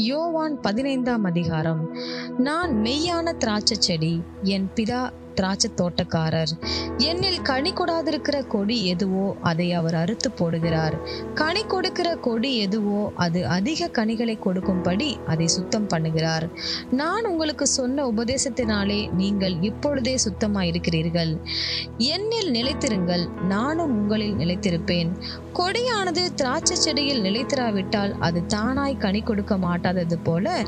யோவான் 15ஆம் அதிகாரம். நான் மெய்யான திராட்சை செடி, என் பிதா திராட்சை தோட்டக்காரர். என்னில் கனி கொடாதிருக்கிற கொடி எதுவோ அதை அவர் அறுத்து போடுகிறார். கனி கொடுக்கிற கொடி எதுவோ அது அதிக கனிகளை கொடுக்கும்படி அதை சுத்தம் பண்ணுகிறார். நான் உங்களுக்கு சொன்ன உபதேசத்தினாலே நீங்கள் இப்பொழுதே சுத்தமாயிருக்கிறீர்கள். என்னில் நிலைத்திருங்கள், நானும் உங்களில் நிலைத்திருப்பேன். கொடியானது திராட்சை செடியில் நிலைத்திராவிட்டால் அது தானாய் கனி கொடுக்க மாட்டாதது போல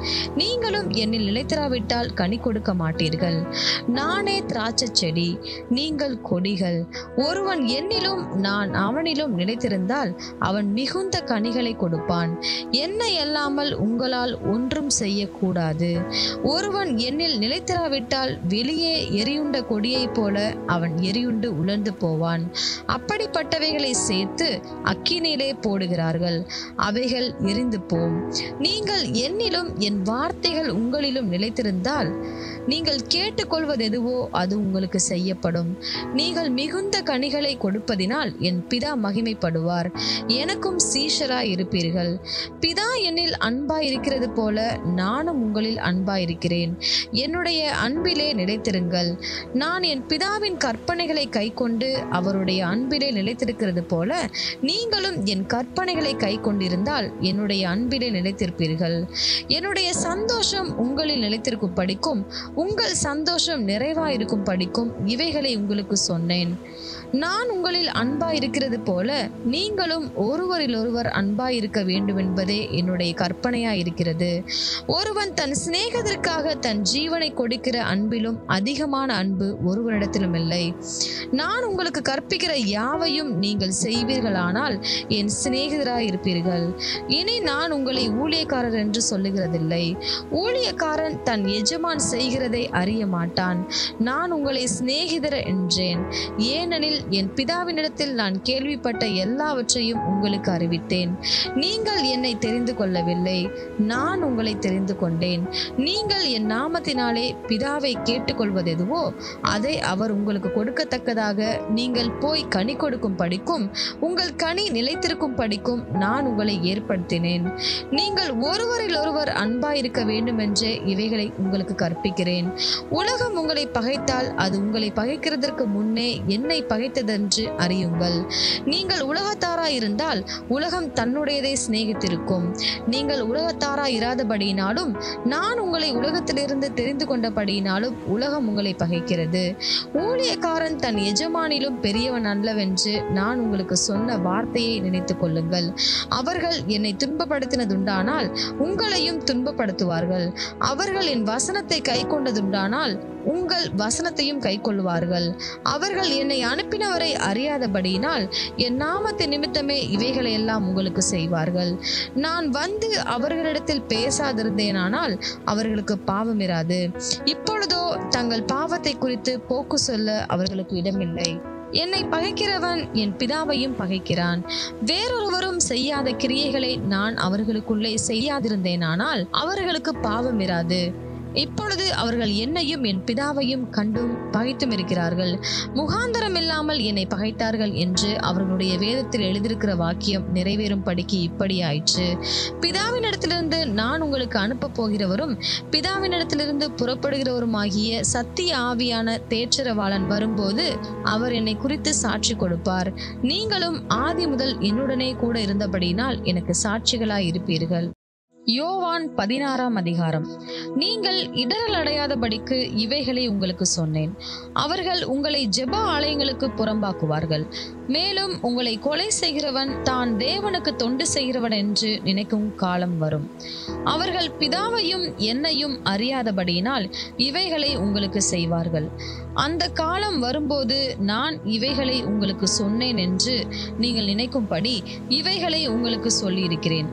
நீங்களும் என்னில் நிலைத்திராவிட்டால் கனி கொடுக்க மாட்டீர்கள். நானே திராட்சை செடி, நீங்கள் கொடிகள். ஒருவன் என்னிலும் நான் அவனிலும் நிலைத்திருந்தால் அவன் மிகுந்த கனிகளை கொடுப்பான். என்னை அல்லாமல் உங்களால் ஒன்றும் செய்யக்கூடாது. ஒருவன் என்னில் நிலைத்திராவிட்டால் வெளியே எரியுண்ட கொடியைப் போல அவன் எரியுண்டு உலர்ந்து போவான். அப்படிப்பட்டவைகளை சேர்த்து அக்கினியிலே போடுகிறார்கள், அவைகள் எரிந்து போம். நீங்கள் என்னிலும் என் வார்த்தைகள் உங்களிலும் நிலைத்திருந்தால் நீங்கள் கேட்டுக்கொள்வது எதுவோ அது உங்களுக்கு செய்யப்படும். நீங்கள் மிகுந்த கனிகளை கொடுப்பதினால் என் பிதா மகிமைப்படுவார். எனக்கும் சீஷராய் இருப்பீர்கள். பிதா என்னில் அன்பாய் இருக்கிறது போல நானும் உங்களில் அன்பாயிருக்கிறேன். என்னுடைய அன்பிலே நிலைத்திருங்கள். நான் என் பிதாவின் கற்பனைகளை கைக்கொண்டு அவருடைய அன்பிலே நிலைத்திருக்கிறது போல நீங்களும் என் கற்பனைகளை கைக்கொண்டிருந்தால் என்னுடைய அன்பிலே நிலைத்திருப்பீர்கள். என்னுடைய சந்தோஷம் உங்களில் நிலைத்திருக்கும் படிக்கும் உங்கள் சந்தோஷம் நிறைவாயிருக்கும் படிக்கும் இவைகளை உங்களுக்கு சொன்னேன். நான் உங்களில் அன்பாயிருக்கிறது போல நீங்களும் ஒருவரில் ஒருவர் அன்பாயிருக்க வேண்டும் என்பதே என்னுடைய கற்பனையாயிருக்கிறது. ஒருவன் தன் சிநேகிதருக்காக தன் ஜீவனை கொடுக்கிற அன்பிலும் அதிகமான அன்பு ஒருவரிடத்திலும் இல்லை. நான் உங்களுக்கு கற்பிக்கிற யாவையும் நீங்கள் செய்வீர்களானால் என் சிநேகிதராய் இருப்பீர்கள். இனி நான் உங்களை ஊழியக்காரர் என்று சொல்லுகிறதில்லை. ஊழியக்காரன் தன் எஜமான் செய்கிறதை அறிய மாட்டான். நான் உங்களை சிநேகிதர் என்றேன், ஏனெனில் என் பிதாவினிடத்தில் நான் கேள்விப்பட்ட எல்லாவற்றையும் உங்களுக்கு அறிவித்தேன். நீங்கள் என்னை தெரிந்து கொள்ளவில்லை, நான் உங்களை தெரிந்து கொண்டேன். நீங்கள் என் நாமத்தினாலே பிதாவை கேட்டுக்கொள்வது எதுவோ அதை அவர் உங்களுக்கு கொடுக்கத்தக்கதாக நீங்கள் போய் கனி கொடுக்கும் படிக்கும் உங்கள் கனி நிலைத்திருக்கும் படிக்கும் நான் உங்களை ஏற்படுத்தினேன். நீங்கள் ஒருவரில் ஒருவர் அன்பாயிருக்க வேண்டும் என்று இவைகளை உங்களுக்கு கற்பிக்கிறேன். உலகம் உங்களை பகைத்தால் அது உங்களை பகைக்கிறதற்கு முன்னே என்னை பகைத்ததென்று அறியுங்கள். நீங்கள் உலகத்தாராய் இருந்தால் உலகம் தன்னுடையதை சிநேகித்திருக்கும். நீங்கள் உலகத்தாராய் இராதபடியினாலும் நான் உங்களை உலகத்திலிருந்து தெரிந்து கொண்டபடியினாலும் உலகம் உங்களை பகைக்கிறது. ஊழியக்காரன் தன் எஜமானிலும் பெரியவன் அல்லவென்று நான் உங்களுக்கு சொன்ன வார்த்தையை நினைத்துக் கொள்ளுங்கள். அவர்கள் என்னை துன்பப்படுத்தினதுண்டானால் உங்களையும் துன்பப்படுத்துவார்கள். அவர்கள் என் வசனத்தை கை கொண்டதுண்டானால் உங்கள் வசனத்தையும் கை கொள்வார்கள். அவர்கள் என்னை அனுப்பினவரை அறியாதபடியினால் என் நாமத்தின் நிமித்தமே இவைகளை எல்லாம் உங்களுக்கு செய்வார்கள். நான் வந்து அவர்களிடத்தில் பேசாதிருந்தேனானால் அவர்களுக்கு பாவம் இராது. இப்பொழுதோ தங்கள் பாவத்தை குறித்து போக்கு சொல்ல அவர்களுக்கு இடமில்லை. என்னை பகைக்கிறவன் என் பிதாவையும் பகைக்கிறான். வேறொருவரும் செய்யாத கிரியைகளை நான் அவர்களுக்குள்ளே செய்யாதிருந்தேனானால் அவர்களுக்கு பாவம் இராது. இப்பொழுது அவர்கள் என்னையும் என் பிதாவையும் கண்டும் பகைத்தும் இருக்கிறார்கள். முகாந்தரம் இல்லாமல் என்னை பகைத்தார்கள் என்று அவர்களுடைய வேதத்தில் எழுதியிருக்கிற வாக்கியம் நிறைவேறும் படிக்கு இப்படி ஆயிற்று. பிதாவினிடத்திலிருந்து நான் உங்களுக்கு அனுப்ப போகிறவரும் பிதாவினிடத்திலிருந்து புறப்படுகிறவருமாகிய சத்திய ஆவியான தேற்றரவாளன் வரும்போது அவர் என்னை குறித்து சாட்சி கொடுப்பார். நீங்களும் ஆதி முதல் என்னுடனே கூட இருந்தபடியினால் எனக்கு சாட்சிகளாய் இருப்பீர்கள். யோவான் 16ஆம் அதிகாரம். நீங்கள் இடரல் அடையாதபடிக்கு இவைகளை உங்களுக்கு சொன்னேன். அவர்கள் உங்களை ஜெப ஆலயங்களுக்கு புறம்பாக்குவார்கள். மேலும் உங்களை கொலை செய்கிறவன் தான் தேவனுக்கு தொண்டு செய்கிறவன் என்று நினைக்கும் காலம் வரும். அவர்கள் பிதாவையும் என்னையும் அறியாதபடியினால் இவைகளை உங்களுக்கு செய்வார்கள். அந்த காலம் வரும்போது நான் இவைகளை உங்களுக்கு சொன்னேன் என்று நீங்கள் நினைக்கும்படி இவைகளை உங்களுக்கு சொல்லியிருக்கிறேன்.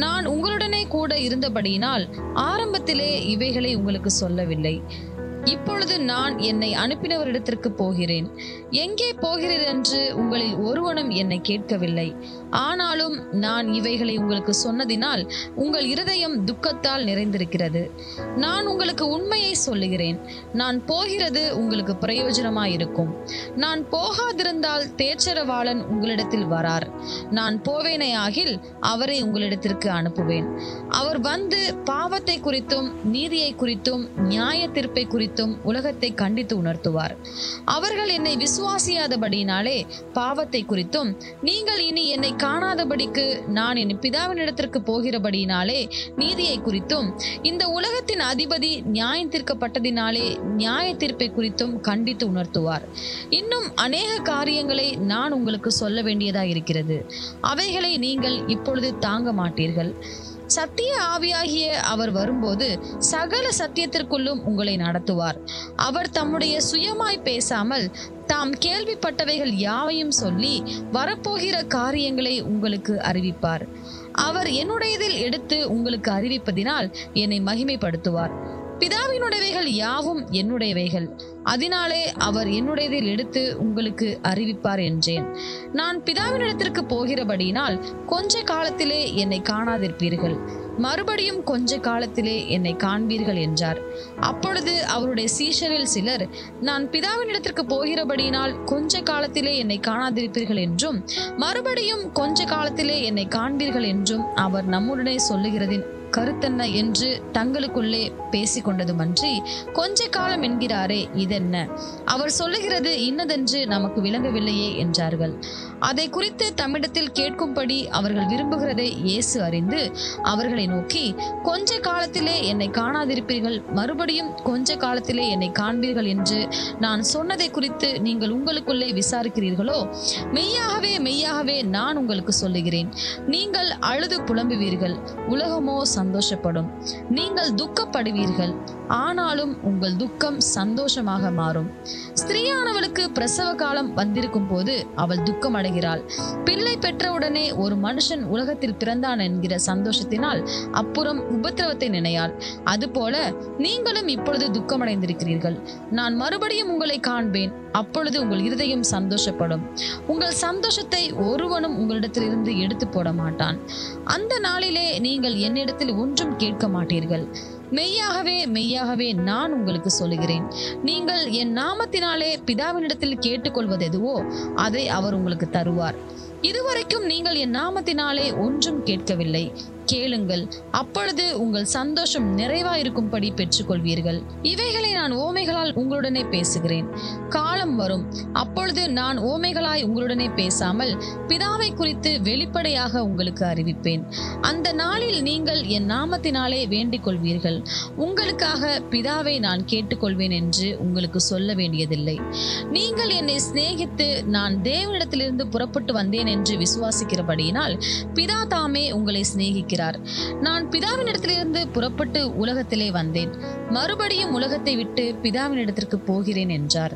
நான் உங்களுடனே கூட இருந்தபடியினால் ஆரம்பத்திலே இவைகளை உங்களுக்கு சொல்லவில்லை. இப்பொழுது நான் என்னை அனுப்பினவரிடத்திற்கு போகிறேன். எங்கே போகிறீர் என்று உங்களில் ஒருவனும் என்னை கேட்கவில்லை. ஆனாலும் நான் இவைகளை உங்களுக்கு சொன்னதினால் உங்கள் இருதயம் துக்கத்தால் நிறைந்திருக்கிறது. நான் உங்களுக்கு உண்மையை சொல்லுகிறேன், நான் போகிறது உங்களுக்கு பிரயோஜனமாயிருக்கும். நான் போகாதிருந்தால் தேற்றரவாளன் உங்களிடத்தில் வரார். நான் போவேனேயாகில் அவரை உங்களிடத்திற்கு அனுப்புவேன். அவர் வந்து பாவத்தை குறித்தும் நீதியை குறித்தும் நியாய தீர்ப்பை குறித்தும் உலகத்தை கண்டித்து உணர்த்துவார். அவர்கள் என்னை விசுவாசியாதபடியினாலே பாவத்தை குறித்தும், நீங்கள் இனி என்னை காணாதபடிக்கு நான் என் பிதாவினிடத்திற்கு போகிறபடியினாலே நீதியை குறித்தும், இந்த உலகத்தின் அதிபதி நியாயம் தீர்க்கப்பட்டதினாலே நியாய தீர்ப்பை குறித்தும் கண்டித்து உணர்த்துவார். இன்னும் அநேக காரியங்களை நான் உங்களுக்கு சொல்ல வேண்டியதாக இருக்கிறது. அவைகளை நீங்கள் இப்பொழுது தாங்க மாட்டீர்கள். சத்திய ஆவியாகிய அவர் வரும்போது சகல சத்தியத்திற்குள்ளும் உங்களை நடத்துவார். அவர் தம்முடைய சுயமாய் பேசாமல் தாம் கேள்விப்பட்டவைகள் யாவையும் சொல்லி வரப்போகிற காரியங்களை உங்களுக்கு அறிவிப்பார். அவர் என்னுடையதில் எடுத்து உங்களுக்கு அறிவிப்பதினால் என்னை மகிமைப்படுத்துவார். பிதாவினுடையவைகள் யாவும் என்னுடையவைகள், அதனாலே அவர் என்னுடையதில் எடுத்து உங்களுக்கு அறிவிப்பார் என்றேன். நான் பிதாவினிடத்திற்கு போகிறபடியினால் கொஞ்ச காலத்திலே என்னை காணாதிருப்பீர்கள், மறுபடியும் கொஞ்ச காலத்திலே என்னை காண்பீர்கள் என்றார். அப்பொழுது அவருடைய சீஷரில் சிலர், நான் பிதாவினிடத்திற்கு போகிறபடியினால் கொஞ்ச காலத்திலே என்னை காணாதிருப்பீர்கள் என்றும் மறுபடியும் கொஞ்ச காலத்திலே என்னை காண்பீர்கள் என்றும் அவர் நம்முடனே சொல்லுகிறதின் கருத்தென்ன என்று தங்களுக்குள்ளே பேசிக்கொண்டதுமன்றி, கொஞ்ச காலம் என்கிறாரே, இதென்ன? அவர் சொல்லுகிறது இன்னதென்று நமக்கு விளங்கவில்லையே என்றார்கள். அதை குறித்து தம்மிடத்தில் கேட்கும்படி அவர்கள் விரும்புகிறதை இயேசு அறிந்து அவர்களை நோக்கி, கொஞ்ச காலத்திலே என்னை காணாதிருப்பீர்கள், மறுபடியும் கொஞ்ச காலத்திலே என்னை காண்பீர்கள் என்று நான் சொன்னதை குறித்து நீங்கள் உங்களுக்குள்ளே விசாரிக்கிறீர்களோ? மெய்யாகவே மெய்யாகவே நான் உங்களுக்கு சொல்லுகிறேன், நீங்கள் அழுது புலம்புவீர்கள், உலகமோ சந்தோஷப்படும். நீங்கள் துக்கப்படுவீர்கள், ஆனாலும் உங்கள் துக்கம் சந்தோஷமாக மாறும். ஸ்திரீயானவளுக்கு பிரசவ காலம் வந்திருக்கும் போது அவள் துக்கம் அடைகிறாள். பிள்ளை பெற்றவுடனே ஒரு மனுஷன் உலகத்தில் பிறந்தான் என்கிற சந்தோஷத்தினால் அப்புறம் உபத்திரவத்தை நினையாள். அதுபோல நீங்களும் இப்பொழுது துக்கமடைந்திருக்கிறீர்கள். நான் மறுபடியும் உங்களை காண்பேன், அப்பொழுது உங்கள் இருதயம் சந்தோஷப்படும். உங்கள் சந்தோஷத்தை ஒருவனும் உங்களிடத்தில் இருந்து எடுத்து போட மாட்டான். அந்த நாளிலே நீங்கள் என்னிடத்தில் ஒன்றும் கேட்க மாட்டீர்கள். மெய்யாகவே மெய்யாகவே நான் உங்களுக்கு சொல்லுகிறேன், நீங்கள் என் நாமத்தினாலே பிதாவினிடத்தில் கேட்டுக்கொள்வது எதுவோ அதை அவர் உங்களுக்கு தருவார். இதுவரைக்கும் நீங்கள் என் நாமத்தினாலே ஒன்றும் கேட்கவில்லை. கேளுங்கள், அப்பொழுது உங்கள் சந்தோஷம் நிறைவாயிருக்கும்படி பெற்றுக்கொள்வீர்கள். இவைகளை நான் ஓமைகளால் உங்களுடனே பேசுகிறேன். காலம் வரும், அப்பொழுது நான் ஓமைகளாய் உங்களுடனே பேசாமல் பிதாவை குறித்து வெளிப்படையாக உங்களுக்கு அறிவிப்பேன். அந்த நாளில் நீங்கள் என் நாமத்தினாலே வேண்டிக் கொள்வீர்கள். உங்களுக்காக பிதாவை நான் கேட்டுக்கொள்வேன் என்று உங்களுக்கு சொல்ல வேண்டியதில்லை. நீங்கள் என்னை சிநேகித்து நான் தேவனிடத்திலிருந்து புறப்பட்டு வந்தேன் என்று விசுவாசிக்கிறபடியினால் பிதா தாமே உங்களை சிநேகிக்கிறார். நான் பிதாவினிடத்திலிருந்து புறப்பட்டு உலகத்திலே வந்தேன், மறுபடியும் உலகத்தை விட்டு பிதாவினிடத்திற்கு போகிறேன் என்றார்.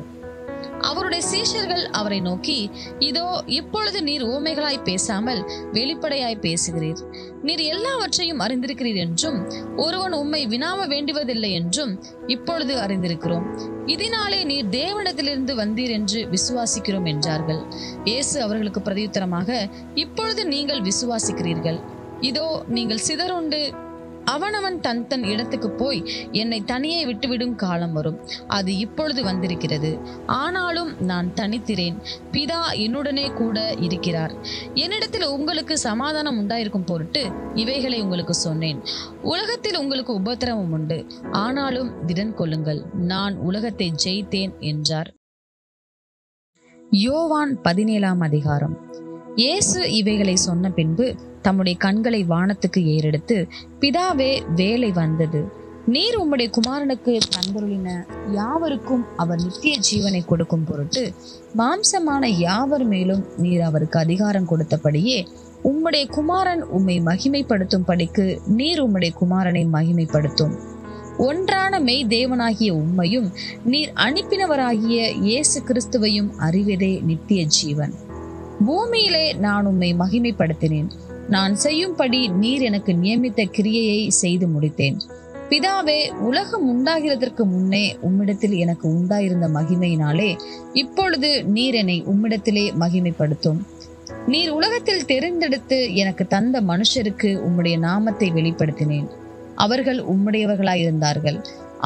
அவருடைய சீஷர்கள் அவரை நோக்கி, இதோ இப்பொழுது நீர் ஓமைகளாய் பேசாமல் வெளிப்படையாய் பேசுகிறீர். நீர் எல்லாவற்றையும் அறிந்திருக்கிறீர் என்றும் ஒருவன் உம்மை வினாவ வேண்டுவதில்லை என்றும் இப்பொழுது அறிந்திருக்கிறோம். இதனாலே நீர் தேவனிடத்திலிருந்து வந்தீர் என்று விசுவாசிக்கிறோம் என்றார்கள். இயேசு அவர்களுக்கு பிரதியுத்தரமாக, இப்பொழுது நீங்கள் விசுவாசிக்கிறீர்கள். இதோ நீங்கள் சிதறுண்டு அவனவன் தன் தன் இடத்துக்கு போய் என்னை தனியே விட்டுவிடும் காலம் வரும். அது இப்பொழுது வந்திருக்கிறது. ஆனாலும் நான் தனித்திரேன், பிதா என்னுடனே கூட இருக்கிறார். என்னிடத்தில் உங்களுக்கு சமாதானம் உண்டாயிருக்கும் பொருட்டு இவைகளை உங்களுக்கு சொன்னேன். உலகத்தில் உங்களுக்கு உபத்திரவம் உண்டு, ஆனாலும் திடன் கொள்ளுங்கள், நான் உலகத்தை ஜெயித்தேன் என்றார். யோவான் 17ஆம் அதிகாரம். இயேசு இவைகளை சொன்ன பின்பு தம்முடைய கண்களை வானத்துக்கு ஏறெடுத்து, பிதாவே, வேலை வந்தது. நீர் உம்முடைய குமாரனுக்கு தந்தருளின யாவருக்கும் அவர் நித்திய ஜீவனை கொடுக்கும் பொருட்டு மாம்சமான யாவர் மேலும் நீர் அவருக்கு அதிகாரம் கொடுத்தபடியே உம்முடைய குமாரன் உம்மை மகிமைப்படுத்தும் படிக்கு நீர் உம்முடைய குமாரனை மகிமைப்படுத்தும். ஒன்றான மெய் தேவனாகிய உம்மையும் நீர் அனுப்பினவராகிய இயேசு கிறிஸ்துவையும் அறிவதே நித்திய ஜீவன். பூமியிலே நான் உம்மை மகிமைப்படுத்தினேன். நான் செய்யும்படி நீர் எனக்கு நியமித்த கிரியையை செய்து முடித்தேன். பிதாவே, உலகம் உண்டாகிறதற்கு முன்னே உம்மிடத்தில் எனக்கு உண்டாயிருந்த மகிமையினாலே இப்பொழுது நீர் என்னை உம்மிடத்திலே மகிமைப்படுத்தும். நீர் உலகத்தில் தெரிந்தெடுத்து எனக்கு தந்த மனுஷருக்கு உம்முடைய நாமத்தை வெளிப்படுத்தினேன். அவர்கள் உம்முடையவர்களாயிருந்தார்கள்.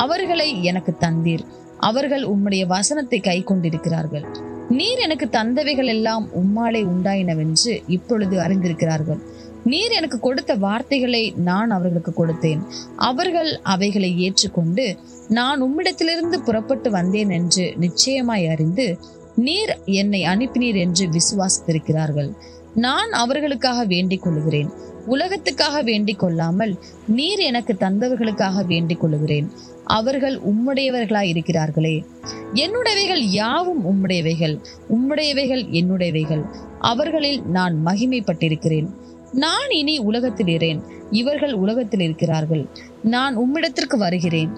அவர்களை எனக்கு தந்தீர். அவர்கள் உம்முடைய வசனத்தை கை கொண்டிருக்கிறார்கள். நீர் எனக்கு தந்தவைகள் எல்லாம் உம்மாலே உண்டாயினவென்று இப்பொழுது அறிந்திருக்கிறார்கள். நீர் எனக்கு கொடுத்த வார்த்தைகளை நான் அவர்களுக்கு கொடுத்தேன். அவர்கள் அவைகளை ஏற்றுக்கொண்டு நான் உம்மிடத்திலிருந்து புறப்பட்டு வந்தேன் என்று நிச்சயமாய் அறிந்து நீர் என்னை அனுப்பினீர் என்று விசுவாசித்திருக்கிறார்கள். நான் அவர்களுக்காக வேண்டிக் கொள்ளுகிறேன். உலகத்துக்காக வேண்டிக் கொள்ளாமல் நீர் எனக்கு தந்தவர்களுக்காக வேண்டிக் கொள்ளுகிறேன். அவர்கள் உம்முடையவர்களாய் இருக்கிறார்களே. என்னுடையவைகள் யாவும் உம்முடையவைகள், உம்முடையவைகள் என்னுடையவைகள். அவர்களில் நான் மகிமைப்பட்டிருக்கிறேன். நான் இனி உலகத்தில் இரேன், இவர்கள் உலகத்தில் இருக்கிறார்கள். நான் உம்மிடத்திற்கு வருகிறேன்.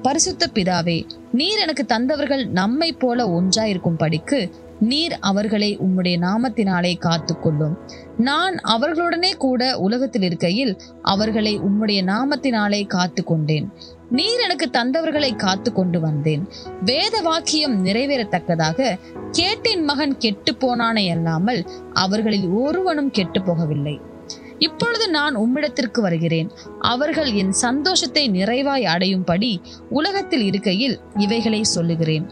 பரிசுத்த பிதாவே, நீர் எனக்கு தந்தவர்கள் நம்மை போல ஒன்றாயிருக்கும் படிக்கு நீர் அவர்களை உம்முடைய நாமத்தினாலே காத்துக்கொள்ளும். நான் அவர்களுடனே கூட உலகத்தில் இருக்கையில் அவர்களை உம்முடைய நாமத்தினாலே காத்து கொண்டேன். நீர் எனக்கு தந்தவர்களை காத்து கொண்டு வந்தேன். வேத வாக்கியம் நிறைவேறத்தக்கதாக கேட்டின் மகன் கெட்டு போனானே அல்லாமல் அவர்களில் ஒருவனும் கெட்டு போகவில்லை. இப்பொழுது நான் உம்மிடத்திற்கு வருகிறேன். அவர்கள் என் சந்தோஷத்தை நிறைவாய் அடையும்படி உலகத்தில் இருக்கையில் இவைகளை சொல்லுகிறேன்.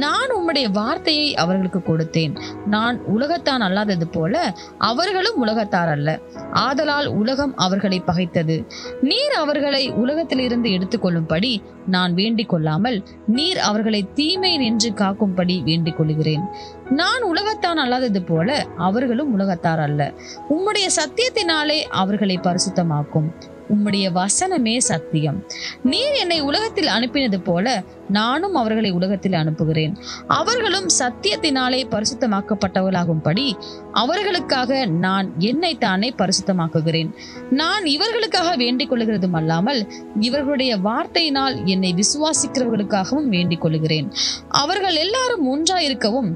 நான் உம்முடைய வார்த்தையை அவர்களுக்கு கொடுத்தேன். நான் உலகத்தான் அல்லாதது போல அவர்களும் உலகத்தார் அல்ல. ஆதலால் உலகம் அவர்களை பகைத்தது. நீர் அவர்களை உலகத்திலிருந்து எடுத்துக்கொள்ளும்படி நான் வேண்டிக் கொள்ளாமல் நீர் அவர்களை தீமை நின்று காக்கும்படி வேண்டிக் கொள்கிறேன். நான் உலகத்தான் அல்லாதது போல அவர்களும் உலகத்தார் அல்ல. உம்முடைய சத்தியத்தினாலே அவர்களை பரிசுத்தமாக்கும். உம்முடைய வசனமே சத்தியம். நீர் என்னை உலகத்தில் அனுப்பினது போல நானும் அவர்களை உலகத்தில் அனுப்புகிறேன். அவர்களும் சத்தியத்தினாலே பரிசுத்தமாக்கப்பட்டவர்களாகும்படி அவர்களுக்காக நான் என்னை தானே பரிசுத்தமாக்குகிறேன். நான் இவர்களுக்காக வேண்டிக் கொள்ளுகிறதும் அல்லாமல் இவர்களுடைய வார்த்தையினால் என்னை விசுவாசிக்கிறவர்களுக்காகவும் வேண்டிக் கொள்ளுகிறேன். அவர்கள் எல்லாரும் ஒன்றாயிருக்கவும்,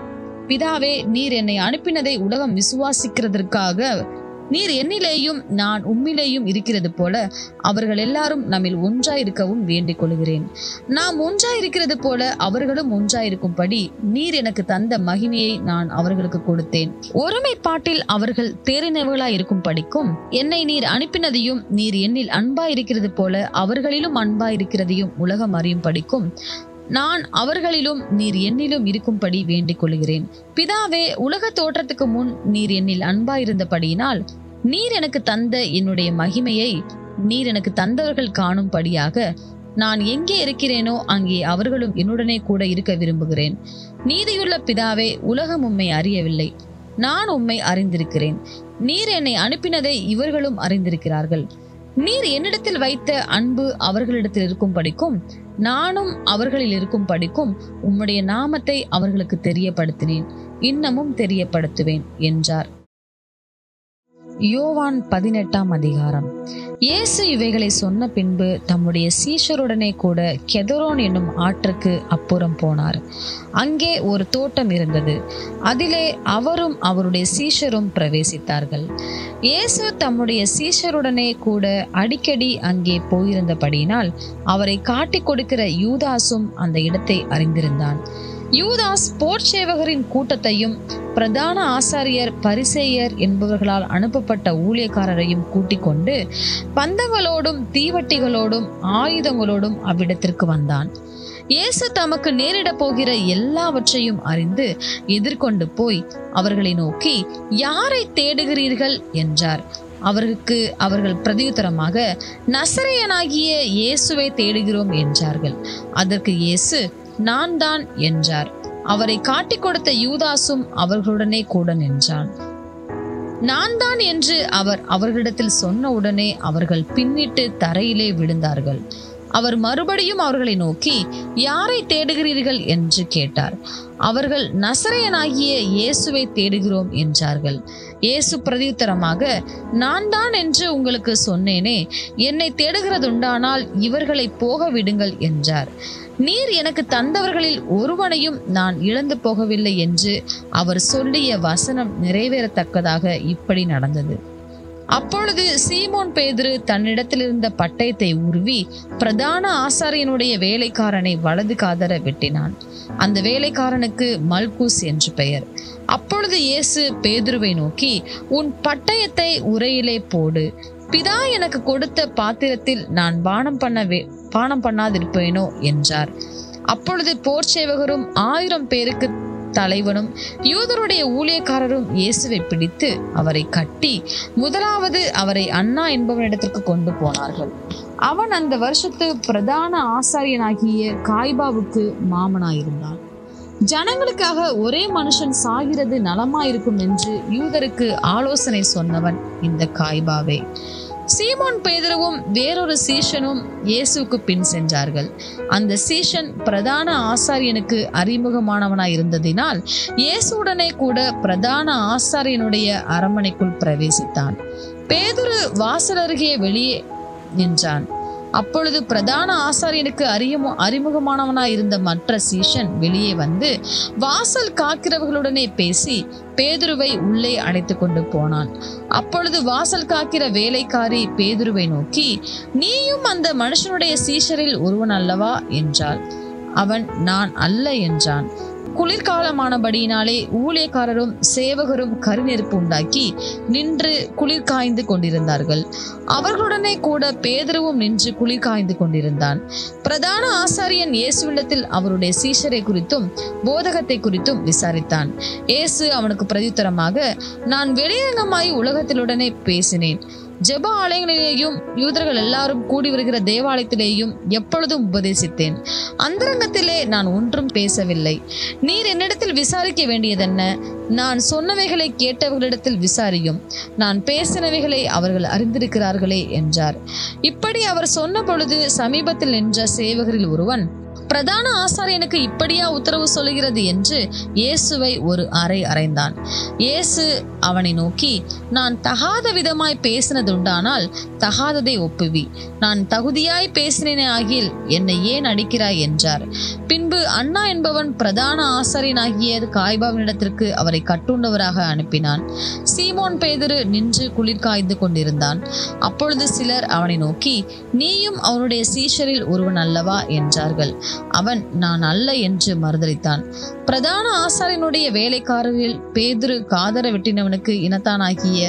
பிதாவே, நீர் என்னை அனுப்பினதை உலகம் விசுவாசிக்கிறதற்காக நீர் என்னிலேயும் நான் உம்மிலேயும் இருக்கிறது போல அவர்கள் எல்லாரும் நம்மில் ஒன்றாயிருக்கவும் வேண்டிக் கொள்கிறேன். நாம் ஒன்றாயிருக்கிறது போல அவர்களும் ஒன்றாயிருக்கும்படி நீர் எனக்கு தந்த மகிமையை நான் அவர்களுக்கு கொடுத்தேன். ஒருமைப்பாட்டில் அவர்கள் தேறினவர்களாய் இருக்கும் படிக்கும் என்னை நீர் அனுப்பினதையும் நீர் என்னில் அன்பாயிருக்கிறது போல அவர்களிலும் அன்பாயிருக்கிறதையும் உலகம் அறியும் படிக்கும் நான் அவர்களிலும் நீர் என்னிலும் இருக்கும்படி வேண்டிக் கொள்கிறேன். பிதாவே, உலக தோற்றத்துக்கு முன் நீர் என்னில் அன்பாயிருந்தபடியினால் நீர் எனக்கு தந்த என்னுடைய மகிமையை நீர் எனக்கு தந்தவர்கள் காணும்படியாக நான் எங்கே இருக்கிறேனோ அங்கே அவர்களும் என்னுடனே கூட இருக்க விரும்புகிறேன். நீதியுள்ள பிதாவே, உலகம் உம்மை அறியவில்லை, நான் உம்மை அறிந்திருக்கிறேன். நீர் என்னை அனுப்பினதை இவர்களும் அறிந்திருக்கிறார்கள். நீர் என்னிடத்தில் வைத்த அன்பு அவர்களிடத்தில் இருக்கும் படிக்கும் நானும் அவர்களில் இருக்கும் படிக்கும் உம்முடைய நாமத்தை அவர்களுக்கு தெரியப்படுத்தினேன், இன்னமும் தெரியப்படுத்துவேன் என்றார். யோவான் 18ஆம் அதிகாரம். இயேசு இவைகளை சொன்ன பின்பு தம்முடைய சீஷருடனே கூட கெதரோன் என்னும் ஆற்றுக்கு அப்புறம் போனார். அங்கே ஒரு தோட்டம் இருந்தது. அதிலே அவரும் அவருடைய சீஷரும் பிரவேசித்தார்கள். இயேசு தம்முடைய சீஷருடனே கூட அடிக்கடி அங்கே போயிருந்தபடியினால் அவரை காட்டிக் கொடுக்கிற யூதாசும் அந்த இடத்தை அறிந்திருந்தான். யூதாஸ் போர்ச்சேவகரின் கூட்டத்தையும் பிரதான ஆசாரியர் பரிசேயர் என்பவர்களால் அனுப்பப்பட்ட ஊழியக்காரரையும் கூட்டிக் கொண்டு பந்தங்களோடும் தீவட்டிகளோடும் ஆயுதங்களோடும் அவ்விடத்திற்கு வந்தான். இயேசு தமக்கு நேரிட போகிற எல்லாவற்றையும் அறிந்து எதிர்கொண்டு போய் அவர்களை நோக்கி, யாரை தேடுகிறீர்கள் என்றார். அவருக்கு அவர்கள் பிரதியுத்தரமாக, நசரேயனாகிய இயேசுவை தேடுகிறோம் என்றார்கள். அதற்கு இயேசு, நான் தான் என்றார். அவரை காட்டிக் கொடுத்த யூதாசும் அவர்களுடனே கூட நின்றான். நான் தான் என்று அவர் அவர்களிடத்தில் சொன்ன உடனே அவர்கள் பின்னிட்டு தரையிலே விழுந்தார்கள். அவர் மறுபடியும் அவர்களை நோக்கி, யாரை தேடுகிறீர்கள் என்று கேட்டார். அவர்கள் நசரேயனாகிய இயேசுவை தேடுகிறோம் என்றார்கள். இயேசு பிரதியுத்தரமாக, நான் தான் என்று உங்களுக்கு சொன்னேனே, என்னை தேடுகிறதுண்டானால் இவர்களை போக விடுங்கள் என்றார். நீர் எனக்கு தந்தவர்களில் ஒருவனையும் நான் இழந்து போகவில்லை என்று அவர் சொல்லிய வசனம் நிறைவேறத்தக்கதாக இப்படி நடந்தது. அப்பொழுது சீமோன் பேதுரு தன்னிடத்தில் இருந்த பட்டயத்தை உருவி பிரதான ஆசாரியனுடைய வேலைக்காரனை வலது காதர வெட்டினான். அந்த வேலைக்காரனுக்கு மல்குஸ் என்று பெயர். அப்பொழுது இயேசு பேதுருவை நோக்கி, உன் பட்டயத்தை உரையிலே போடு. பிதா எனக்கு கொடுத்த பாத்திரத்தில் நான் பானம் பண்ணாதிருப்பேனோ என்றார். அப்பொழுது போர் சேவகரும் 1000 பேருக்கு தலைவனும் யூதருடைய ஊழியக்காரரும் இயேசுவை பிடித்து அவரை கட்டி முதலாவது அவரை அண்ணா என்பவனிடத்திற்கு கொண்டு போனார்கள். அவன் அந்த வருஷத்து பிரதான ஆசாரியனாகிய காய்பாவுக்கு மாமனாயிருந்தான். ஜனங்களுக்காக ஒரே மனுஷன் சாகிறது நலமாயிருக்கும் என்று யூதருக்கு ஆலோசனை சொன்னவன் இந்த காய்பாவே. சீமோன் பேதுருவும் வேறொரு சீஷனும் இயேசுக்கு பின் சென்றார்கள். அந்த சீஷன் பிரதான ஆசாரியனுக்கு அறிமுகமானவனாய் இருந்ததினால் இயேசுடனே கூட பிரதான ஆசாரியனுடைய அரண்மனைக்குள் பிரவேசித்தான். பேதுரு வாசல் அருகே வெளியே நின்றான். அப்பொழுது பிரதான ஆசாரியனுக்கு அறிமுகமானவனாய் இருந்த மற்ற சீஷன் வெளியே வந்து வாசல் காக்கிறவர்களுடனே பேசி பேதுருவை உள்ளே அழைத்து கொண்டு போனான். அப்பொழுது வாசல் காக்கிற வேலைக்காரி பேதுருவை நோக்கி, நீயும் அந்த மனுஷனுடைய சீஷரில் ஒருவன் அல்லவா என்றாள். அவன், நான் அல்ல என்றான். குளிர்காலமானபடியினாலே ஊழியக்காரரும் சேவகரும் கரிநெருப்பு உண்டாக்கி நின்று குளிர் காய்ந்து கொண்டிருந்தார்கள். அவர்களுடனே கூட பேதுருவும் நின்று குளிர் காய்ந்து கொண்டிருந்தான். பிரதான ஆசாரியன் இயேசுவிடத்தில் அவருடைய சீஷரை குறித்தும் போதகத்தை குறித்தும் விசாரித்தான். இயேசு அவனுக்கு பிரதியுத்தரமாக, நான் வெளியரங்கமாய் உலகத்திலுடனே பேசினேன். ஜெப ஆலயங்களிலேயும் யூதர்கள் எல்லாரும் கூடி வருகிற தேவாலயத்திலேயும் எப்பொழுதும் உபதேசித்தேன். அந்தரங்கத்திலே நான் ஒன்றும் பேசவில்லை. நீர் என்னிடத்தில் விசாரிக்க வேண்டியதென்ன? நான் சொன்னவைகளை கேட்டவர்களிடத்தில் விசாரியும். நான் பேசினவைகளை அவர்கள் அறிந்திருக்கிறார்களே என்றார். இப்படி அவர் சொன்ன பொழுது சமீபத்தில் நின்ற சேவகரில் ஒருவன், பிரதான ஆசாரியனுக்கு இப்படியா உத்தரவு சொல்லுகிறது என்று இயேசுவை ஒரு அறை அறைந்தான். இயேசு அவனை நோக்கி, நான் தகாத விதமாய் பேசினதுண்டானால் தகாததை ஒப்புவி. நான் தகுதியாய் பேசினேனே ஆகில் என்னை ஏன் அடிக்கிறாய் என்றார். பின்பு அண்ணா என்பவன் பிரதான ஆசாரியனாகிய காய்பாவினிடத்திற்கு அவரை கட்டுண்டவராக அனுப்பினான். சீமோன் பேதுரு நின்று குளிர் காய்ந்து கொண்டிருந்தான். அப்பொழுது சிலர் அவனை நோக்கி, நீயும் அவனுடைய சீஷரில் ஒருவன் அல்லவா என்றார்கள். அவன், நான் அல்ல என்று மறுதலித்தான். பிரதான ஆசாரியனுடைய வேலைக்காரரில் பேதுரு காதர வெட்டினவனுக்கு இனத்தானாகிய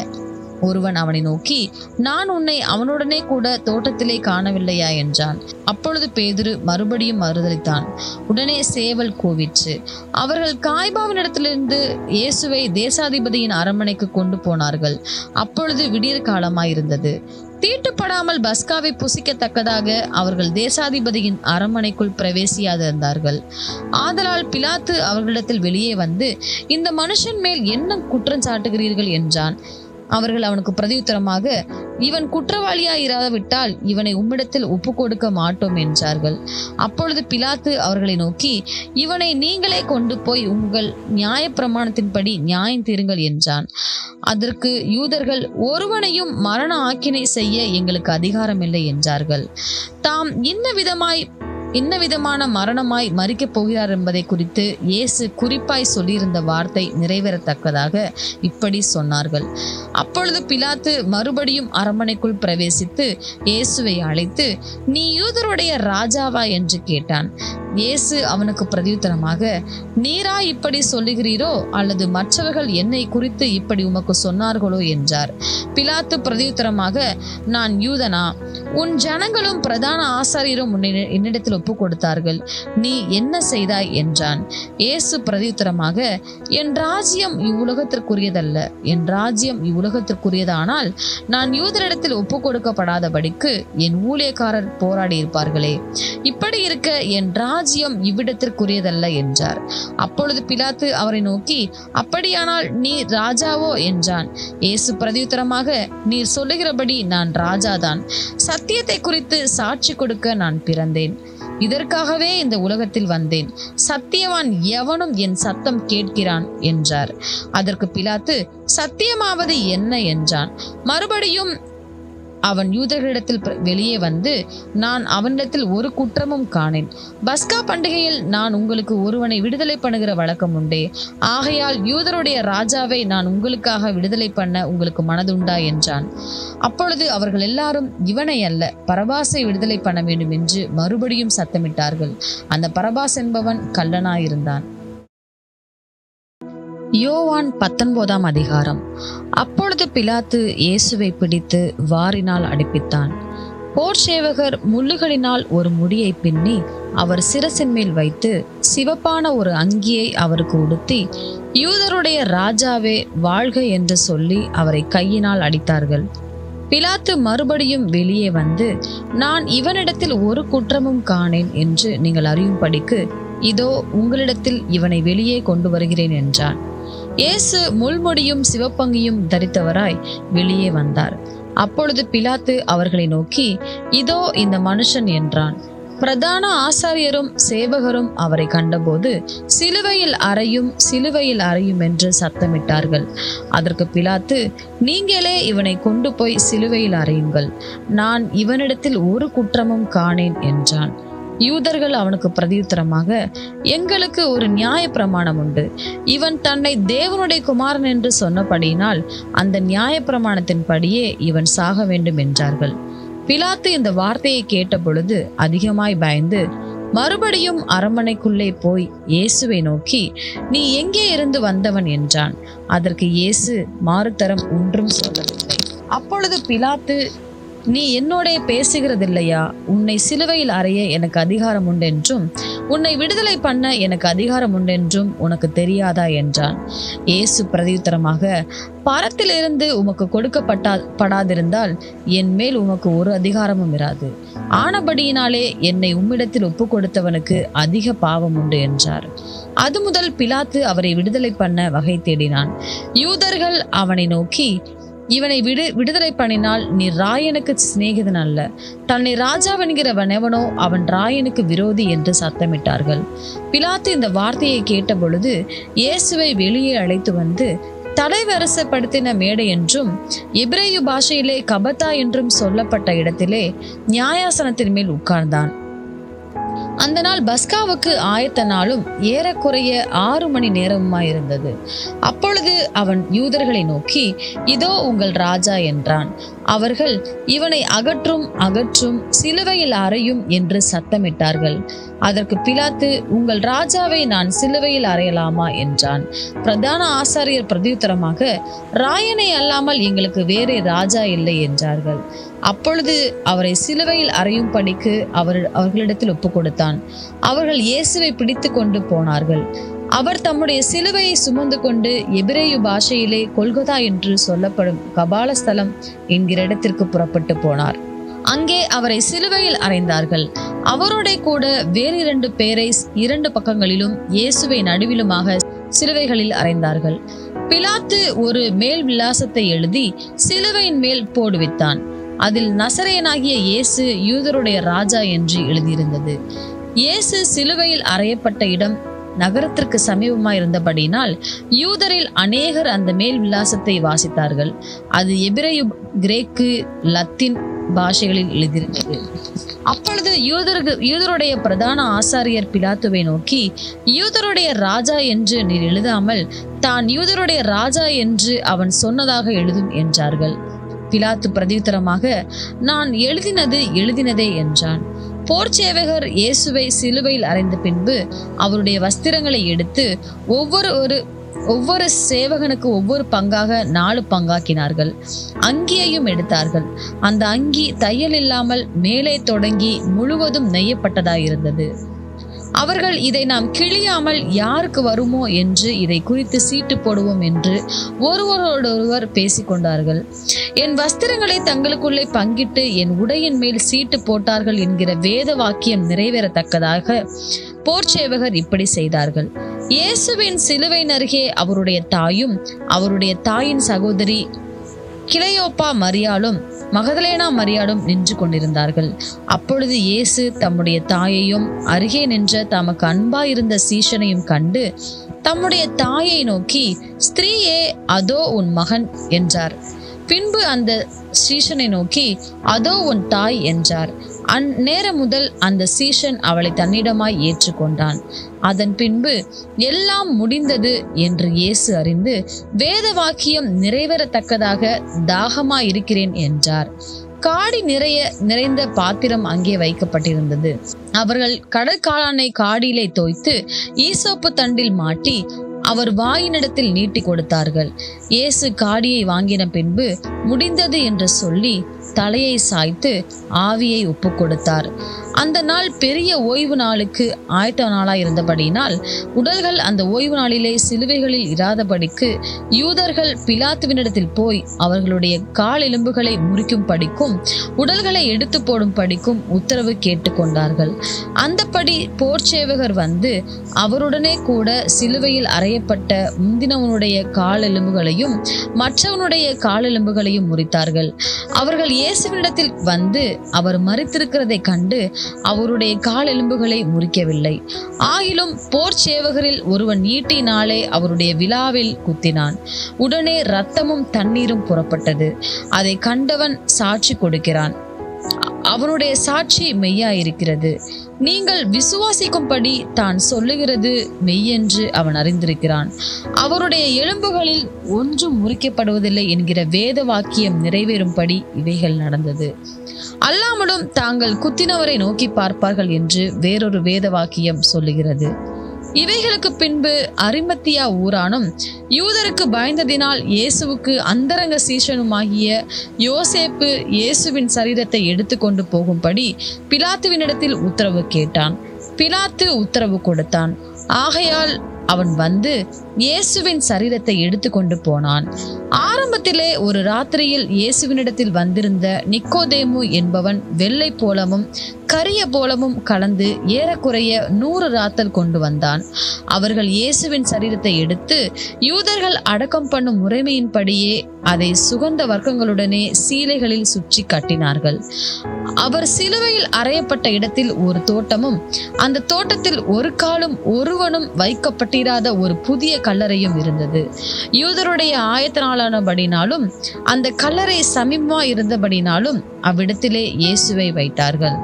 ஒருவன் அவனை நோக்கி, நான் உன்னை அவனுடனே கூட தோட்டத்திலே காணவில்லையா என்றான். அப்பொழுது பேதுரு மறுபடியும் மறுதலித்தான். உடனே சேவல் கூவிற்று. அவர்கள் காய்பாவினிடத்திலிருந்து இயேசுவை தேசாதிபதியின் அரண்மனைக்கு கொண்டு போனார்கள். அப்பொழுது விடியற் காலமாயிருந்தது. தீட்டுப்படாமல் பஸ்காவை புசிக்கத்தக்கதாக அவர்கள் தேசாதிபதியின் அரண்மனைக்குள் பிரவேசியாதிருந்தார்கள். ஆதலால் பிலாத்து அவர்களிடத்தில் வெளியே வந்து, இந்த மனுஷன் மேல் என்ன குற்றம் சாட்டுகிறீர்கள் என்றான். அவர்கள் அவனுக்கு பிரதியுத்தரமாக, இவன் குற்றவாளியாய் இராவிட்டால் இவனை உம்மிடத்தில் ஒப்பு கொடுக்க மாட்டோம் என்றார்கள். அப்பொழுது பிலாத்து அவர்களை நோக்கி, இவனை நீங்களே கொண்டு போய் உங்கள் நியாயப்பிரமாணத்தின்படி நியாயம் தீருங்கள் என்றான். அதற்கு யூதர்கள், ஒருவனையும் மரண ஆக்கினை செய்ய எங்களுக்கு அதிகாரம் இல்லை என்றார்கள். தாம் இன்ன விதமான மரணமாய் மரிக்கப் போகிறார் என்பதை குறித்து இயேசு குறிப்பாய் சொல்லியிருந்த வார்த்தை நிறைவேறத்தக்கதாக இப்படி சொன்னார்கள். அப்பொழுது பிலாத்து மறுபடியும் அரண்மனைக்குள் பிரவேசித்து இயேசுவை அழைத்து, நீ யூதருடைய ராஜாவா என்று கேட்டான். இயேசு அவனுக்கு பிரதியுத்தரமாக, நீரா இப்படி சொல்லுகிறீரோ அல்லது மற்றவர்கள் என்னை குறித்து இப்படி உமக்கு சொன்னார்களோ என்றார். பிலாத்து பிரதியுத்தரமாக, நான் யூதனா? உன் ஜனங்களும் பிரதான ஆசாரியரும் என்னிடத்தில் ஒப்பு கொடுத்தார்கள். நீ என்ன செய்தாய் என்றான். இயேசு பிரதியுத்தரமாக, என் ராஜ்யம் இவ்வுலகத்திற்குரியதல்ல. என் ராஜ்யம் இவ்வுலகத்திற்குரியதானால் நான் யூதரிடத்தில் ஒப்பு கொடுக்கப்படாதபடிக்கு என் ஊழியக்காரர் போராடி இருப்பார்களே. இப்படி இருக்க என் ராஜ்யம் இவ்விடத்திற்குரியதல்ல என்றார். அப்பொழுது பிலாத்து அவரை நோக்கி, அப்படியானால் நீ ராஜாவோ என்றான். இயேசு பிரதியுத்தரமாக, நீர் சொல்லுகிறபடி நான் ராஜாதான். சத்தியத்தை குறித்து சாட்சி கொடுக்க நான் பிறந்தேன். இதற்காகவே இந்த உலகத்தில் வந்தேன். சத்தியவான் எவனும் என் சத்தம் கேட்கிறான் என்றார். அதற்கு பிலாத்து, சத்தியமாவது என்ன என்றான். மறுபடியும் அவன் யூதர்களிடத்தில் வெளியே வந்து, நான் அவனிடத்தில் ஒரு குற்றமும் காணேன். பஸ்கா பண்டிகையில் நான் உங்களுக்கு ஒருவனை விடுதலை பண்ணுகிற வழக்கம் உண்டே. ஆகையால் யூதருடைய ராஜாவை நான் உங்களுக்காக விடுதலை பண்ண உங்களுக்கு மனதுண்டா என்றான். அப்பொழுது அவர்கள் எல்லாரும், இவனை அல்ல, பரபாசை விடுதலை பண்ண வேண்டும் என்று மறுபடியும் சத்தமிட்டார்கள். அந்த பரபாஸ் என்பவன் கள்ளனாயிருந்தான். யோவான் 19ஆம் அதிகாரம். அப்பொழுது பிலாத்து இயேசுவை பிடித்து வாரினால் அடிப்பித்தான். போர்ச்சேவகர் முள்ளுகளினால் ஒரு முடியை பின்னி அவர் சிரசின் மேல் வைத்து சிவப்பான ஒரு அங்கியை அவருக்கு உடுத்தி, யூதருடைய ராஜாவே வாழ்க என்று சொல்லி அவரை கையினால் அடித்தார்கள். பிலாத்து மறுபடியும் வெளியே வந்து, நான் இவனிடத்தில் ஒரு குற்றமும் காணேன் என்று நீங்கள் அறியும்படிக்கு இதோ உங்களிடத்தில் இவனை வெளியே கொண்டு வருகிறேன் என்றான். இயேசு முள்முடியும் சிவப்பங்கியும் தரித்தவராய் வெளியே வந்தார். அப்பொழுது பிலாத்து அவர்களை நோக்கி, இதோ இந்த மனுஷன் என்றான். பிரதான ஆசாரியரும் சேவகரும் அவரை கண்டபோது, சிலுவையில் அறையும், சிலுவையில் அறையும் என்று சத்தமிட்டார்கள். அதற்கு பிலாத்து, நீங்களே இவனை கொண்டு போய் சிலுவையில் அறையுங்கள், நான் இவனிடத்தில் ஒரு குற்றமும் காணேன் என்றான். யூதர்கள் அவனுக்கு பிரதியுத்தரமாக, எங்களுக்கு ஒரு நியாய பிரமாணம் உண்டு. இவன் தன்னை தேவனுடைய குமாரன் என்று சொன்னபடியினால் அந்த நியாய பிரமாணத்தின்படியே இவன் சாக வேண்டும் என்றார்கள். பிலாத்து இந்த வார்த்தையை கேட்ட பொழுது அதிகமாய் பயந்து மறுபடியும் அரண்மனைக்குள்ளே போய் இயேசுவை நோக்கி, நீ எங்கே இருந்து வந்தவன் என்றான். அதற்கு இயேசு மாறுதரம் ஒன்றும் சொல்லவில்லை. அப்பொழுது பிலாத்து, நீ என்னோட பேசுகிறதில்லையா? உன்னை சிலுவையில் அறைய எனக்கு அதிகாரம் உண்டென்றும் உன்னை விடுதலை பண்ண எனக்கு அதிகாரம் உண்டென்றும் உனக்கு தெரியாதா என்றான். இயேசு பிரதியுத்தரமாக, பரத்திலிருந்து உமக்கு கொடுக்கப்படாதிருந்தால் என் மேல் உமக்கு ஒரு அதிகாரமும் இராது. ஆனபடியினாலே என்னை உம்மிடத்தில் ஒப்பு கொடுத்தவனுக்கு அதிக பாவம் உண்டு என்றார். அது முதல் பிலாத்து அவரை விடுதலை பண்ண வகை தேடினான். யூதர்கள் அவனை நோக்கி, இவனை விடுதலை பண்ணினால் நீ ராயனுக்கு சிநேகிதன் அல்ல, தன்னை ராஜாவென்கிறவனெவனோ அவன் ராயனுக்கு விரோதி என்று சத்தமிட்டார்கள். பிலாத்து இந்த வார்த்தையை கேட்ட பொழுது இயேசுவை வெளியே அழைத்து வந்து தலைவரசப்படுத்தின மேடை என்றும் எபிரேயு பாஷையிலே கபத்தா என்றும் சொல்லப்பட்ட இடத்திலே நியாயாசனத்தின் மேல் உட்கார்ந்தான். அந்த நாள் பஸ்காவுக்கு ஆயத்த நாளும் ஏறக்குறைய 6 மணி நேரமாயிருந்தது. அப்பொழுது அவன் யூதர்களை நோக்கி, இதோ உங்கள் ராஜா என்றான். அவர்கள், இவனை அகற்றும், சிலுவையில் அறையும் என்று சத்தமிட்டார்கள். அதற்கு பிலாத்து, உங்கள் ராஜாவை நான் சிலுவையில் அறையலாமா என்றான். பிரதான ஆசாரியர் பிரதியுத்தரமாக, ராயனை அல்லாமல் எங்களுக்கு வேறே ராஜா இல்லை என்றார்கள். அப்பொழுது அவரை சிலுவையில் அறையும் படிக்கு அவர்களிடத்தில் ஒப்பு கொடுத்தான். அவர்கள் இயேசுவை பிடித்து கொண்டு போனார்கள். அவர் தம்முடைய சிலுவையை சுமந்து கொண்டு எபிரேயு பாஷையிலே கொல்கொதா என்று சொல்லப்படும் கபாலஸ்தலம் என்கிற இடத்திற்கு புறப்பட்டு போனார். அங்கே அவரை சிலுவையில் அறைந்தார்கள். அவரோட கூட வேறு 2 பேரை 2 பக்கங்களிலும் இயேசுவை நடுவிலுமாக சிலுவைகளில் அறைந்தார்கள். பிலாத்து ஒரு மேல் விலாசத்தை எழுதி சிலுவையின் மேல் போடுவித்தான். அதில் நசரேயனாகிய இயேசு யூதருடைய ராஜா என்று எழுதியிருந்தது. இயேசு சிலுவையில் அறையப்பட்ட இடம் நகரத்திற்கு சமீபமாயிருந்தபடியினால் யூதரில் அநேகர் அந்த மேல் விலாசத்தை வாசித்தார்கள். அது எபிரேயு, கிரேக்கு, லத்தீன் பாஷைகளில் எழுதியிருந்தது. அப்பொழுது யூதருடைய பிரதான ஆசாரியர் பிலாத்துவை நோக்கி, யூதருடைய ராஜா என்று நீர் எழுதாமல் தான் யூதருடைய ராஜா என்று அவன் சொன்னதாக எழுதும் என்றார்கள். பிலாத்து பிரதியுத்தரமாக, நான் எழுதினதே என்றான். போர்ச்சேவகர் இயேசுவை சிலுவையில் அறைந்த பின்பு அவருடைய வஸ்திரங்களை எடுத்து ஒவ்வொரு சேவகனுக்கு ஒவ்வொரு பங்காக 4 பங்காக்கினார்கள். அங்கியையும் எடுத்தார்கள். அந்த அங்கி தையல் இல்லாமல் மேலே தொடங்கி முழுவதும் நெய்யப்பட்டதாயிருந்தது. அவர்கள், இதை நாம் கிழியாமல் யாருக்கு வருமோ என்று இதை குறித்து சீட்டு போடுவோம் என்று ஒருவரோடொருவர் பேசிக்கொண்டார்கள். என் வஸ்திரங்களை தங்களுக்குள்ளே பங்கிட்டு என் உடையின் மேல் சீட்டு போட்டார்கள் என்கிற வேத வாக்கியம் நிறைவேறத்தக்கதாக போர்ச்சேவகர் இப்படி செய்தார்கள். இயேசுவின் சிலுவையின் அருகே அவருடைய தாயும் அவருடைய தாயின் சகோதரி கிளையோப்பா மரியாளும் மகதலேனா மரியாளும் நின்று கொண்டிருந்தார்கள். அப்பொழுது இயேசு தம்முடைய தாயையும் அருகே நின்ற தமக்கு அன்பாயிருந்த சீஷனையும் கண்டு தம்முடைய தாயை நோக்கி, ஸ்திரீயே, அதோ உன் மகன் என்றார். பின்பு அந்த சீஷனை நோக்கி, அதோ உன் தாய் என்றார். அந்நேரம் முதல் அந்த சீஷன் அவளை தன்னிடமாய் ஏற்றுக்கொண்டான். அதன் பின்பு எல்லாம் முடிந்தது என்று இயேசு அறிந்து, வேத வாக்கியம் நிறைவேறத்தக்கதாக தாகமாயிருக்கிறேன் என்றார். காடி நிறைந்த பாத்திரம் அங்கே வைக்கப்பட்டிருந்தது. அவர்கள் கடற்காளானை காடியிலே தோய்த்து ஈசோப்பு தண்டில் மாட்டி அவர் வாயினிடத்தில் நீட்டி கொடுத்தார்கள். இயேசு காடியை வாங்கின பின்பு முடிந்தது என்று சொல்லி தலையை சாய்த்து ஆவியை ஒப்பு கொடுத்தார். அந்த நாள் பெரிய ஓய்வு நாளுக்கு ஆயத்த நாளாய் இருந்தபடியினால் உடல்கள் அந்த ஓய்வு நாளிலே சிலுவைகளில் இராதபடிக்கு யூதர்கள் பிலாத்துவினிடத்தில் போய் அவர்களுடைய கால் எலும்புகளை முறிக்கும் படிக்கும் உடல்களை எடுத்து போடும் படிக்கும் உத்தரவு கேட்டுக்கொண்டார்கள். அந்தபடி போர்ச்சேவகர் வந்து அவருடனே கூட சிலுவையில் அறையப்பட்ட முந்தினவனுடைய கால் எலும்புகளையும் மற்றவனுடைய கால் எலும்புகளையும் முறித்தார்கள். அவர்கள் இயேசுவினிடத்தில் வந்து அவர் மரித்திருக்கிறதை கண்டு அவருடைய கால் எலும்புகளை முறிக்கவில்லை. ஆகிலும் போர் சேவகரில் ஒருவன் ஈட்டினாலே அவருடைய விலாவில் குத்தினான். உடனே இரத்தமும் தண்ணீரும் புறப்பட்டது. அதை கண்டவன் சாட்சி கொடுக்கிறான். அவனுடைய சாட்சி மெய்யாயிருக்கிறது. நீங்கள் விசுவாசிக்கும்படி தான் சொல்லுகிறது மெய்யென்று அவன் அறிந்திருக்கிறான். அவருடைய எலும்புகளில் ஒன்றும் முறிக்கப்படுவதில்லை என்கிற வேத வாக்கியம் நிறைவேறும்படி இவைகள் நடந்தது. அல்லாமலும் தாங்கள் குத்தினவரை நோக்கி பார்ப்பார்கள் என்று வேறொரு வேத வாக்கியம் சொல்லுகிறது. இவைகளுக்கு பின்பு அரிமத்தியா ஊரானும் யூதருக்கு பயந்ததினால் இயேசுவுக்கு அந்தரங்க சீஷனுமாகிய யோசேப்பு இயேசுவின் சரீரத்தை எடுத்து கொண்டு போகும்படி பிலாத்துவினிடத்தில் உத்தரவு கேட்டான். பிலாத்து உத்தரவு கொடுத்தான். ஆகையால் அவன் வந்து இயேசுவின் சரீரத்தை எடுத்து கொண்டு போனான். ஆரம்பத்திலே ஒரு ராத்திரியில் இயேசுவினிடத்தில் வந்திருந்த நிக்கோதேமு என்பவன் வெள்ளை போலமும் கரிய போலமும் கலந்து ஏறக்குறைய 100 ராத்தல் கொண்டு வந்தான். அவர்கள் இயேசுவின் சரீரத்தை எடுத்து யூதர்கள் அடக்கம் பண்ணும் முறைமையின்படியே அதை சுகந்த வர்க்கங்களுடனே சீலைகளில் சுற்றி கட்டினார்கள். அவர் சிலுவையில் அறையப்பட்ட இடத்தில் ஒரு தோட்டமும் அந்த தோட்டத்தில் ஒரு காலும் ஒருவனும் வைக்கப்பட்டிராத ஒரு புதிய கல்லறையும் இருந்தது. யூதருடைய ஆயத்த நாளானபடினாலும் அந்த கல்லறை சமீபமா இருந்தபடினாலும் அவ்விடத்திலே இயேசுவை வைத்தார்கள்.